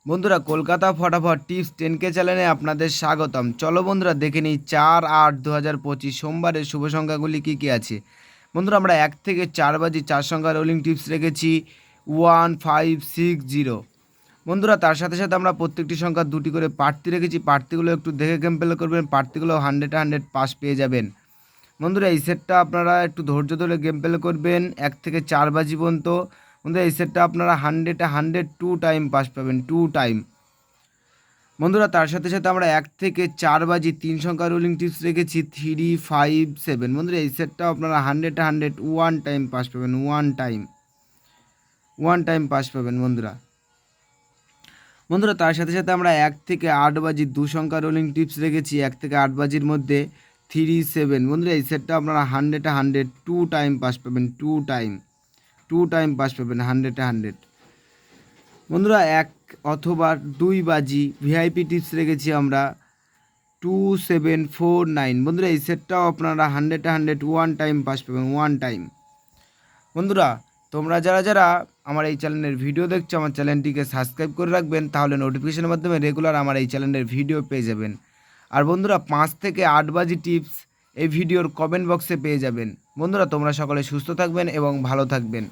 বন্ধুরা, কলকাতা ফটাফট tips 10K চ্যানেলে আপনাদের স্বাগতম। চলো বন্ধুরা, দেখে নিই 4-8-2025 সোমবারের শুভ সংখ্যাগুলি কী কী আছে। বন্ধুরা, আমরা 1 থেকে 4 বাজি 4 সংখ্যা রোলিং টিপস রেখেছি 1560। বন্ধুরা, তার সাথে সাথে আমরা প্রত্যেকটি সংখ্যা দুটি করে প্রার্থী রেখেছি। প্রার্থীগুলো একটু দেখে গেম প্লে করবেন, প্রার্থীগুলো 100 পাস পেয়ে যাবেন। বন্ধুরা, এই সেটটা আপনারা একটু ধৈর্য ধরে গেম প্লে করবেন 1 থেকে 4 বাজি পর্যন্ত। বন্ধুরা, এই সেটটা আপনারা 100 2 টাইম পাস পাবেন, 2 টাইম। বন্ধুরা, তার সাথে সাথে আমরা 1 থেকে 4 বাজি 3 সংখ্যা রুলিং টিপস রেখেছি 357। বন্ধুরা, এই সেটটাও আপনারা 100 1 টাইম পাস পাবেন, 1 টাইম পাস পাবেন বন্ধুরা। তার সাথে সাথে আমরা 1 থেকে 8 বাজি 2 সংখ্যা রোলিং টিপস রেখেছি 1 থেকে 8 বাজির মধ্যে 37। বন্ধুরা, এই সেটটা আপনারা 100 2 টাইম পাস পাবেন, 2 টাইম পাস পাবেন 100। বন্ধুরা, 1 অথবা 2 বাজি ভিআইপি টিপস রেখেছি আমরা 2749। বন্ধুরা, এই সেটটাও আপনারা 100 1 টাইম পাস পাবেন, 1 টাইম। বন্ধুরা, তোমরা যারা যারা আমার এই চ্যানেলের ভিডিও দেখছো, আমার চ্যানেলটিকে সাবস্ক্রাইব করে রাখবেন, তাহলে নোটিফিকেশনের মাধ্যমে রেগুলার আমার এই চ্যানেলের ভিডিও পেয়ে যাবেন। আর বন্ধুরা, 5 থেকে 8 বাজি টিপস এই ভিডিওর কমেন্ট বক্সে পেয়ে যাবেন। বন্ধুরা, তোমরা সকলে সুস্থ থাকবেন এবং ভালো থাকবেন।